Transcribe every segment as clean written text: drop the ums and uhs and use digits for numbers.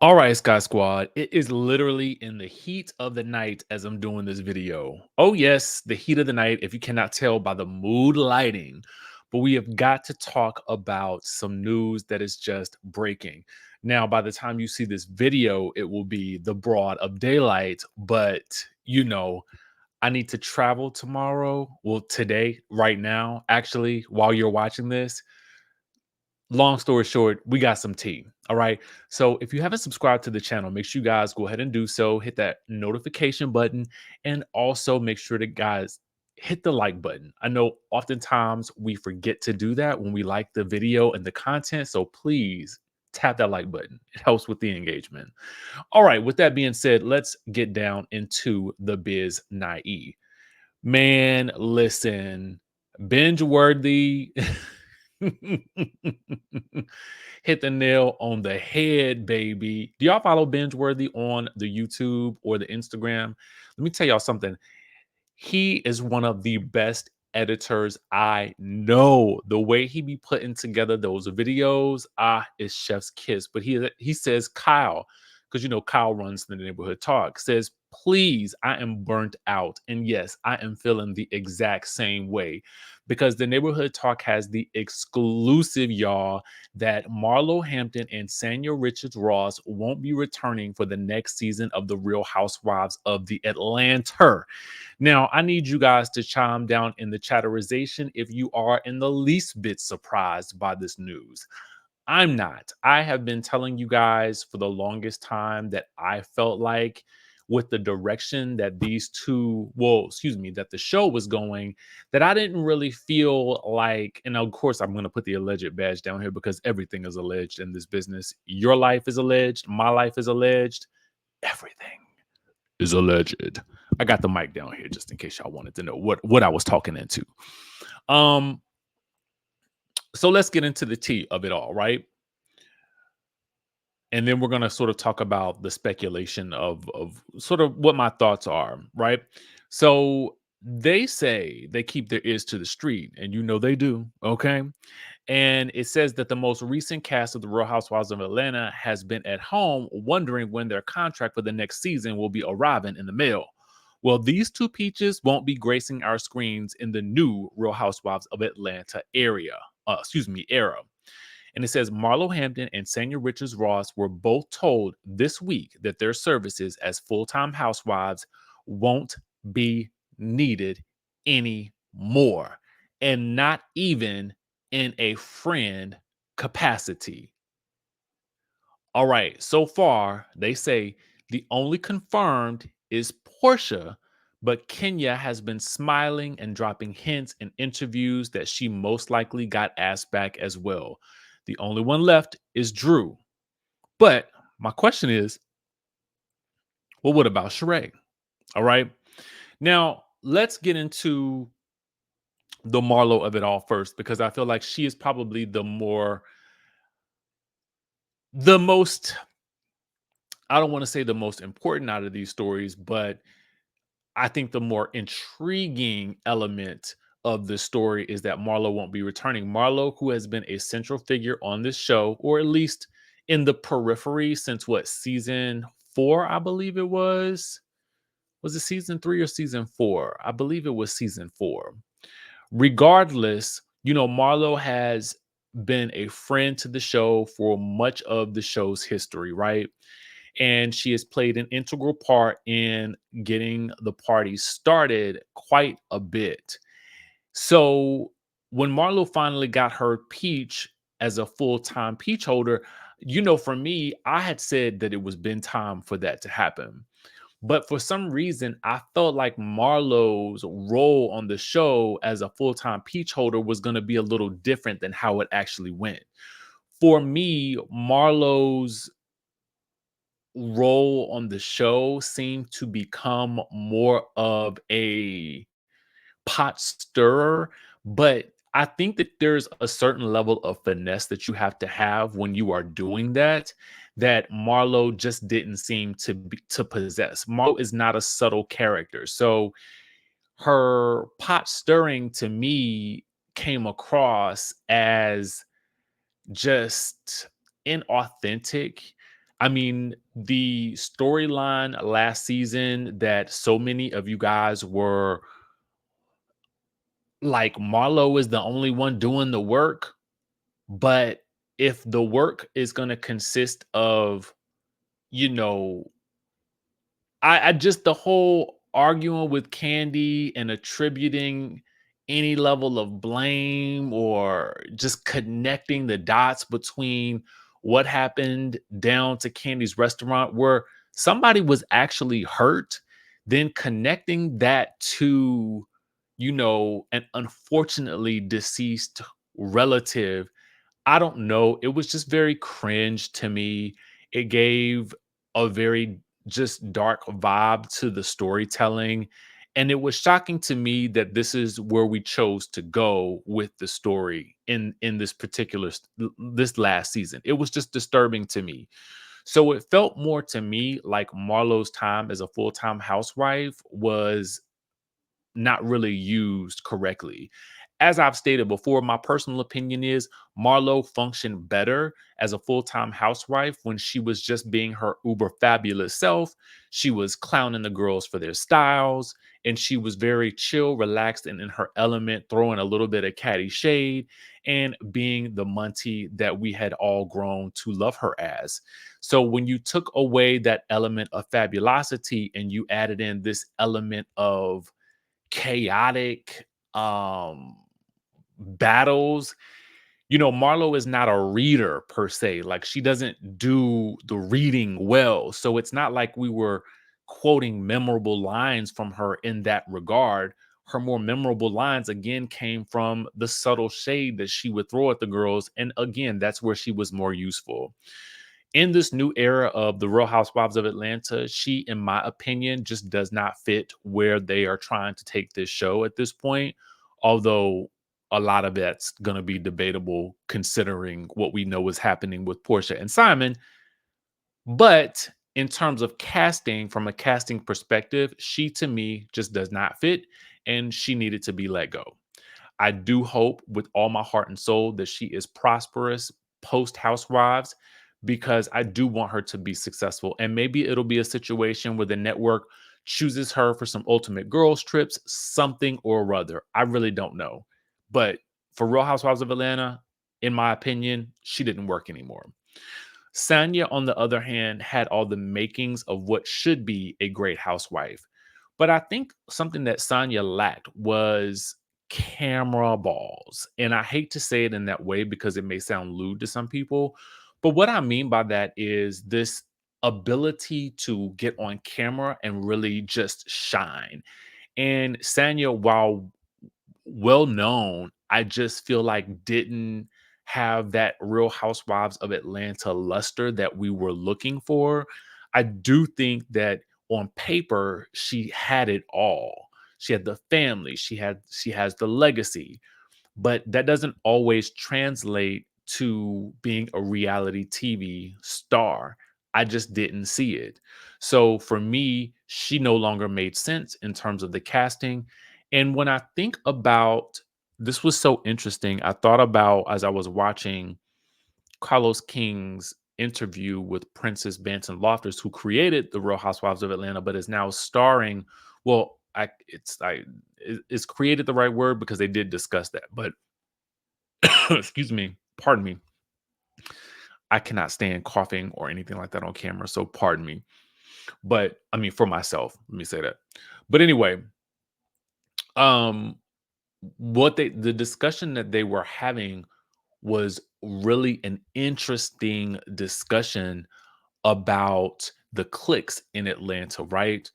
All right, Sky Squad. It is literally in the heat of the night as I'm doing this video. Oh, yes, the heat of the night, if you cannot tell by the mood lighting. But we have got to talk about some news that is just breaking. Now, by the time you see this video, it will be the broad of daylight. But, I need to travel tomorrow. Well, today, right now, actually, while you're watching this. Long story short, we got some tea. All right. So if you haven't subscribed to the channel, make sure you guys go ahead and do so. Hit that notification button and also make sure that guys hit the like button. I know oftentimes we forget to do that when we like the video and the content. So please tap that like button. It helps with the engagement. All right. With that being said, let's get down into the biz naive. Man, listen, binge worthy. Hit the nail on the head, baby. Do y'all follow binge worthy on the YouTube or the Instagram? Let me tell y'all something. He is one of the best editors I know. The way he be putting together those videos, is chef's kiss. But he says Kyle, because Kyle runs the neighborhood talk, says, please, I am burnt out. And yes, I am feeling the exact same way because the neighborhood talk has the exclusive, y'all, that Marlo Hampton and Sanya Richards Ross won't be returning for the next season of The Real Housewives of the Atlanta. Now, I need you guys to chime down in the chatterization if you are in the least bit surprised by this news. I'm not. I have been telling you guys for the longest time that I felt like with the direction that that the show was going, that I didn't really feel like, and of course, I'm going to put the alleged badge down here because everything is alleged in this business. Your life is alleged, my life is alleged, everything is alleged. I got the mic down here just in case y'all wanted to know what I was talking into. Um, so let's get into the tea of it all, right? And then we're gonna sort of talk about the speculation of sort of what my thoughts are, right? So they say they keep their ears to the street, and they do, okay? And it says that the most recent cast of The Real Housewives of Atlanta has been at home wondering when their contract for the next season will be arriving in the mail. Well, these two peaches won't be gracing our screens in the new Real Housewives of Atlanta era. And it says Marlo Hampton and Sanya Richards Ross were both told this week that their services as full-time housewives won't be needed anymore, and not even in a friend capacity. All right, so far they say the only confirmed is Portia, but Kenya has been smiling and dropping hints in interviews that she most likely got asked back as well. The only one left is Drew. But my question is, well, what about Sheree? All right. Now, let's get into the Marlo of it all first, because I feel like she is probably the most, I don't want to say the most important out of these stories, but I think the more intriguing element of the story is that Marlo won't be returning. Marlo, who has been a central figure on this show, or at least in the periphery since season 4, I believe it was. Was it season 3 or season 4? I believe it was season 4. Regardless, Marlo has been a friend to the show for much of the show's history, right? And she has played an integral part in getting the party started quite a bit. So when Marlo finally got her peach as a full-time peach holder, for me, I had said that it was been time for that to happen. But for some reason, I felt like Marlo's role on the show as a full-time peach holder was going to be a little different than how it actually went. For me, Marlo's role on the show seemed to become more of a pot stirrer, but I think that there's a certain level of finesse that you have to have when you are doing that, that Marlo just didn't seem to possess. Marlo is not a subtle character. So her pot stirring to me came across as just inauthentic. I mean, the storyline last season that so many of you guys were like, Marlo is the only one doing the work. But if the work is going to consist of, you know, I just the whole arguing with Candy and attributing any level of blame or just connecting the dots between what happened down to Candy's restaurant where somebody was actually hurt, then connecting that to, an unfortunately deceased relative. I don't know. It was just very cringe to me. It gave a very just dark vibe to the storytelling. And it was shocking to me that this is where we chose to go with the story in this this last season. It was just disturbing to me. So it felt more to me like Marlo's time as a full-time housewife was not really used correctly. As I've stated before, my personal opinion is Marlo functioned better as a full time housewife when she was just being her uber fabulous self. She was clowning the girls for their styles, and she was very chill, relaxed, and in her element, throwing a little bit of catty shade and being the Muntie that we had all grown to love her as. So when you took away that element of fabulosity and you added in this element of chaotic battles. Marlo is not a reader per se. Like, she doesn't do the reading well. So it's not like we were quoting memorable lines from her in that regard. Her more memorable lines again came from the subtle shade that she would throw at the girls. And again, that's where she was more useful in this new era of the Real Housewives of Atlanta. She, in my opinion, just does not fit where they are trying to take this show at this point. Although a lot of that's going to be debatable considering what we know is happening with Portia and Simon. But in terms of casting, from a casting perspective, she to me just does not fit and she needed to be let go. I do hope with all my heart and soul that she is prosperous post Housewives because I do want her to be successful. And maybe it'll be a situation where the network chooses her for some ultimate girls trips, something or other. I really don't know. But for Real Housewives of Atlanta, in my opinion, she didn't work anymore. Sanya, on the other hand, had all the makings of what should be a great housewife. But I think something that Sanya lacked was camera balls. And I hate to say it in that way because it may sound lewd to some people. But what I mean by that is this ability to get on camera and really just shine. And Sanya, while well known, I just feel like didn't have that Real Housewives of Atlanta luster that we were looking for. I do think that on paper she had it all. She had the family, she has the legacy, but that doesn't always translate to being a reality TV star. I just didn't see it. So for me, she no longer made sense in terms of the casting. And when I think about this was so interesting. I thought about as I was watching Carlos King's interview with Princess Banton Loftus, who created the Real Housewives of Atlanta, but is now starring. Well, it's created the right word because they did discuss that, but excuse me, pardon me. I cannot stand coughing or anything like that on camera, so pardon me. But I mean, for myself, let me say that. But anyway, um, the discussion that they were having was really an interesting discussion about the cliques in Atlanta, right?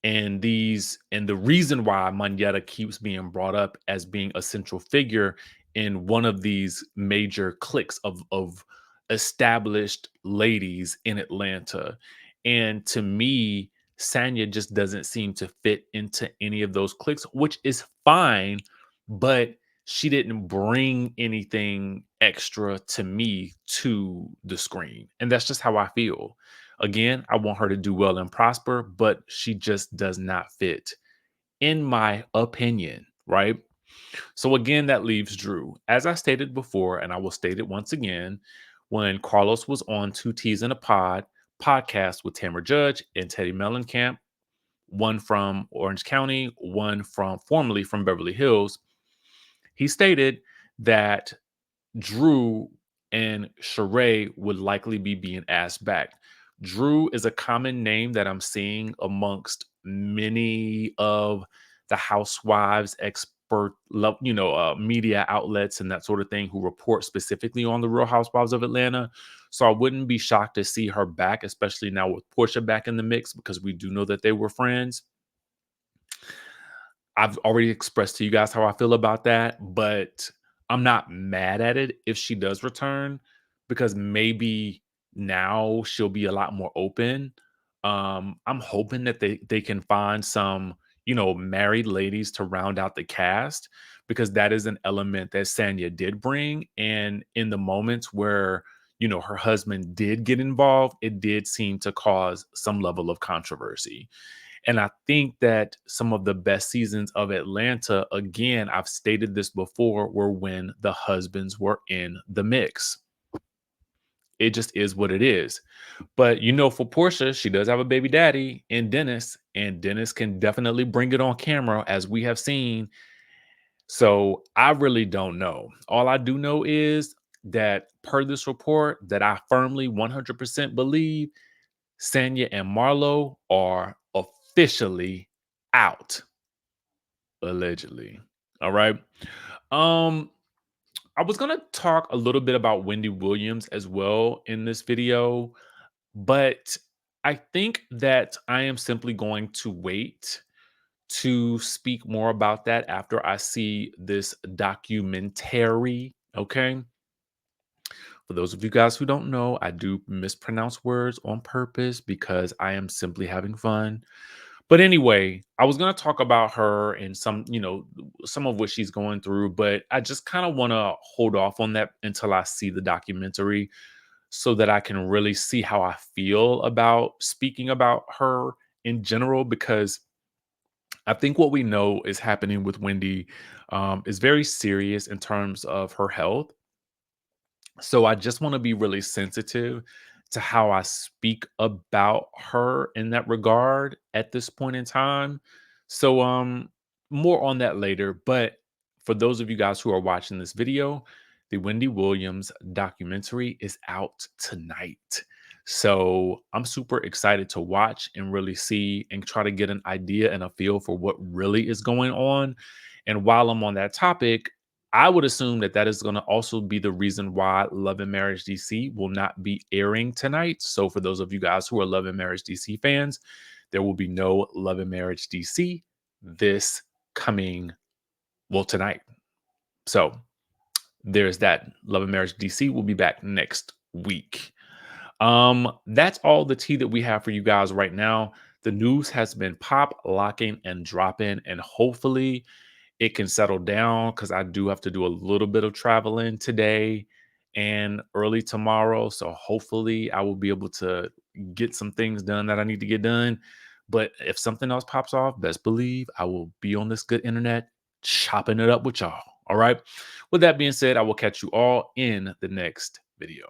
And the reason why Manetta keeps being brought up as being a central figure in one of these major cliques of established ladies in Atlanta. And to me, Sanya just doesn't seem to fit into any of those cliques, which is fine, but she didn't bring anything extra to me to the screen. And that's just how I feel. Again, I want her to do well and prosper, but she just does not fit, in my opinion, right? So, again, that leaves Drew. As I stated before, and I will state it once again, when Carlos was on Two T's in a Pod podcast with Tamara Judge and Teddy Mellencamp, one from Orange County, one from formerly from Beverly Hills. He stated that Drew and Sheree would likely be being asked back. Drew is a common name that I'm seeing amongst many of the housewives expert, media outlets and that sort of thing who report specifically on the Real Housewives of Atlanta. So I wouldn't be shocked to see her back, especially now with Portia back in the mix because we do know that they were friends. I've already expressed to you guys how I feel about that, but I'm not mad at it if she does return because maybe now she'll be a lot more open. I'm hoping that they can find some, married ladies to round out the cast because that is an element that Sanya did bring. And in the moments where, her husband did get involved, it did seem to cause some level of controversy. And I think that some of the best seasons of Atlanta, again, I've stated this before, were when the husbands were in the mix. It just is what it is. But for Portia, she does have a baby daddy in Dennis, and Dennis can definitely bring it on camera, as we have seen. So I really don't know. All I do know is that per this report, that I firmly 100% believe Sanya and Marlo are officially out, allegedly. All right. Um, I was gonna talk a little bit about Wendy Williams as well in this video, but I think that I am simply going to wait to speak more about that after I see this documentary. Okay. For those of you guys who don't know, I do mispronounce words on purpose because I am simply having fun. But anyway, I was going to talk about her and some of what she's going through, but I just kind of want to hold off on that until I see the documentary so that I can really see how I feel about speaking about her in general, because I think what we know is happening with Wendy is very serious in terms of her health. So I just want to be really sensitive to how I speak about her in that regard at this point in time. So more on that later, but for those of you guys who are watching this video, the Wendy Williams documentary is out tonight. So I'm super excited to watch and really see and try to get an idea and a feel for what really is going on. And while I'm on that topic, I would assume that that is going to also be the reason why Love and Marriage DC will not be airing tonight. So, for those of you guys who are Love and Marriage DC fans, there will be no Love and Marriage DC this coming, well, tonight. So, there's that. Love and Marriage DC will be back next week. That's all the tea that we have for you guys right now. The news has been pop, locking, and dropping, and hopefully it can settle down because I do have to do a little bit of traveling today and early tomorrow. So hopefully I will be able to get some things done that I need to get done. But if something else pops off, best believe I will be on this good internet chopping it up with y'all. All right. With that being said, I will catch you all in the next video.